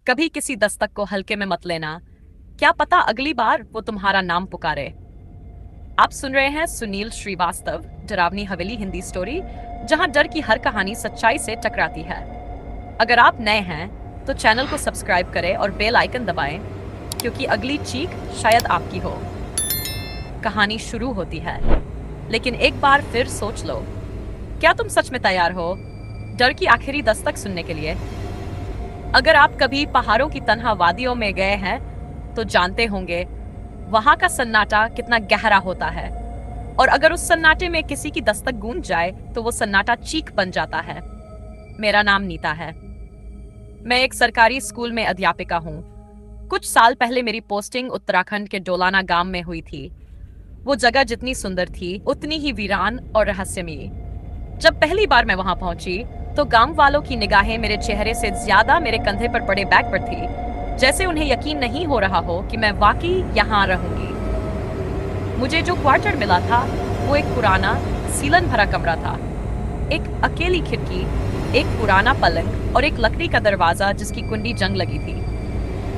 कभी किसी दस्तक को हल्के में मत लेना। क्या पता अगली बार वो तुम्हारा नाम पुकारे। आप सुन रहे हैं सुनील श्रीवास्तव डरावनी हवेली हिंदी स्टोरी, जहां डर की हर कहानी सच्चाई से टकराती है। अगर आप नए हैं तो चैनल को सब्सक्राइब करें और बेल आइकन दबाएं, क्योंकि अगली चीख शायद आपकी हो। कहानी शुरू होती है, लेकिन एक बार फिर सोच लो, क्या तुम सच में तैयार हो डर की आखिरी दस्तक सुनने के लिए? अगर आप कभी पहाड़ों की तन्हा वादियों में गए हैं तो जानते होंगे वहां का सन्नाटा कितना गहरा होता है। और अगर उस सन्नाटे में किसी की दस्तक गूंज जाए तो वो सन्नाटा चीख बन जाता है। मेरा नाम नीता है। मैं एक सरकारी स्कूल में अध्यापिका हूँ। कुछ साल पहले मेरी पोस्टिंग उत्तराखंड के डोलाना गांव में हुई थी। वो जगह जितनी सुंदर थी उतनी ही वीरान और रहस्यमयी। जब पहली बार मैं वहां पहुंची तो गांव वालों की निगाहें मेरे चेहरे से ज्यादा मेरे कंधे पर पड़े बैग पर थी, जैसे उन्हें यकीन नहीं हो रहा हो कि मैं वाकई यहाँ रहूंगी। मुझे जो क्वार्टर मिला था वो एक पुराना सीलन भरा कमरा था। एक अकेली खिड़की, एक पुराना पलंग और एक लकड़ी का दरवाजा जिसकी कुंडी जंग लगी थी।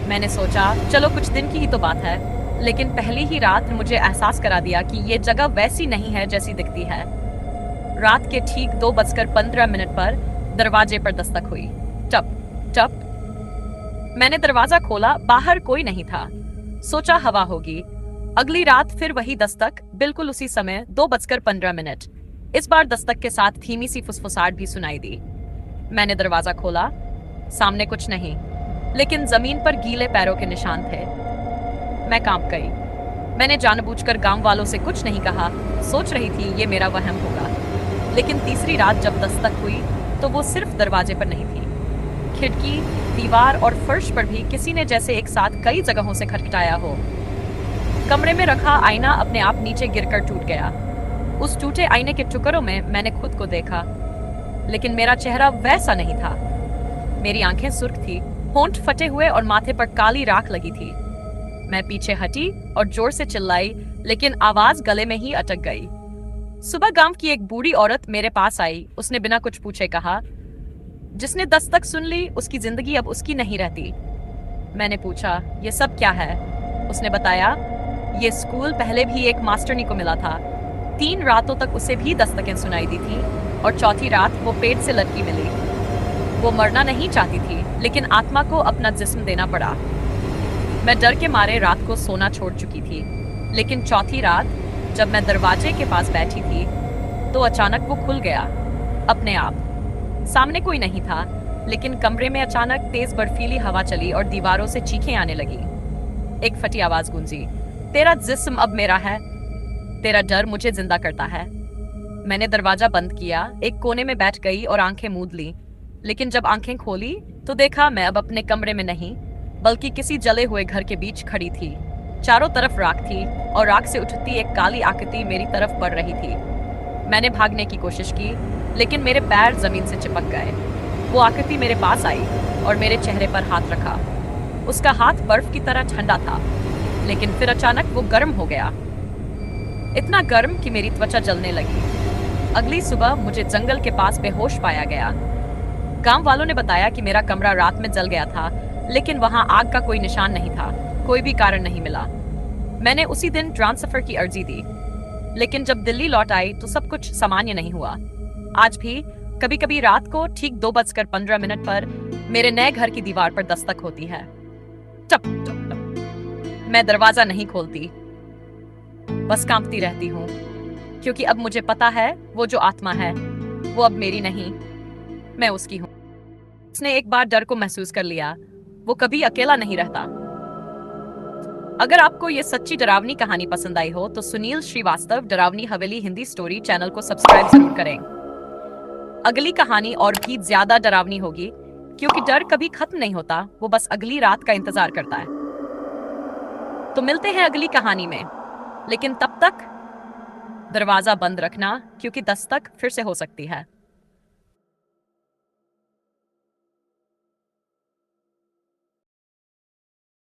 मैंने सोचा चलो कुछ दिन की ही तो बात है, लेकिन पहली ही रात ने मुझे एहसास करा दिया कि ये जगह वैसी नहीं है जैसी दिखती है। रात के ठीक 2:15 पर दरवाजे पर दस्तक हुई। टप टप। मैंने दरवाजा खोला, बाहर कोई नहीं था। सोचा हवा होगी। अगली रात फिर वही दस्तक, बिल्कुल उसी समय 2:15। इस बार दस्तक के साथ धीमी सी फुसफुसाहट भी सुनाई दी। मैंने दरवाजा खोला। सामने कुछ नहीं, लेकिन जमीन पर गीले पैरों के निशान थे। मैं कांप गई। मैंने जानबूझकर गांव वालों से कुछ नहीं कहा, सोच रही थी ये मेरा वहम होगा। लेकिन तीसरी रात जब दस्तक हुई तो वो सिर्फ दरवाजे पर नहीं थी। खिड़की, दीवार और फर्श पर भी किसी ने जैसे एक साथ कई जगहों से खटखटाया हो। कमरे में रखा आईना अपने आप नीचे गिरकर टूट गया। उस टूटे आईने के टुकड़ों में मैंने खुद को देखा, लेकिन मेरा चेहरा वैसा नहीं था। मेरी आंखें सुर्ख थी, होंठ फटे हुए और माथे पर काली राख लगी थी। मैं पीछे हटी और जोर से चिल्लाई, लेकिन आवाज गले में ही अटक गई। सुबह गांव की एक बूढ़ी औरत मेरे पास आई। उसने बिना कुछ पूछे कहा, जिसने दस्तक सुन ली उसकी जिंदगी अब उसकी नहीं रहती। मैंने पूछा, ये सब क्या है? उसने बताया, ये स्कूल पहले भी एक मास्टरनी को मिला था। 3 रातों तक उसे भी दस्तकें सुनाई दी थी और चौथी रात वो पेट से लटकी मिली। वो मरना नहीं चाहती थी, लेकिन आत्मा को अपना जिस्म देना पड़ा। मैं डर के मारे रात को सोना छोड़ चुकी थी, लेकिन चौथी रात जब मैं दरवाजे के पास बैठी थी तो अचानक वो खुल गया अपने आप। सामने कोई नहीं था, लेकिन कमरे में अचानक तेज बर्फीली हवा चली और दीवारों से चीखें आने लगी। एक फटी आवाज गूंजी, तेरा जिस्म अब मेरा है, तेरा डर मुझे जिंदा करता है। मैंने दरवाजा बंद किया, एक कोने में बैठ गई और आंखें मूंद ली। लेकिन जब आंखें खोली तो देखा मैं अब अपने कमरे में नहीं, बल्कि किसी जले हुए घर के बीच खड़ी थी। चारों तरफ राख थी और राख से उठती एक काली आकृति मेरी तरफ बढ़ रही थी। मैंने भागने की कोशिश की, लेकिन मेरे पैर जमीन से चिपक गए। वो आकृति मेरे पास आई और मेरे चेहरे पर हाथ रखा। उसका हाथ बर्फ की तरह ठंडा था, लेकिन फिर अचानक वो गर्म हो गया। इतना गर्म कि मेरी त्वचा जलने लगी। अगली सुबह मुझे जंगल के पास बेहोश पाया गया। गांव वालों ने बताया कि मेरा कमरा रात में जल गया था, लेकिन वहां आग का कोई निशान नहीं था। कोई भी कारण नहीं मिला। मैंने उसी दिन ट्रांसफर की अर्जी दी, लेकिन जब दिल्ली लौट आई तो सब कुछ सामान्य नहीं हुआ। आज भी कभी कभी रात को ठीक 2:15 पर मेरे नए घर की दीवार पर दस्तक होती है। टप टप टप। मैं दरवाजा नहीं खोलती, बस कांपती रहती हूँ, क्योंकि अब मुझे पता है वो जो आत्मा है वो अब मेरी नहीं, मैं उसकी हूँ। उसने एक बार डर को महसूस कर लिया, वो कभी अकेला नहीं रहता। अगर आपको ये सच्ची डरावनी कहानी पसंद आई हो तो सुनील श्रीवास्तव डरावनी हवेली हिंदी स्टोरी चैनल को सब्सक्राइब जरूर करें। अगली कहानी और भी ज्यादा डरावनी होगी, क्योंकि डर कभी खत्म नहीं होता, वो बस अगली रात का इंतजार करता है। तो मिलते हैं अगली कहानी में, लेकिन तब तक दरवाजा बंद रखना, क्योंकि दस्तक फिर से हो सकती है।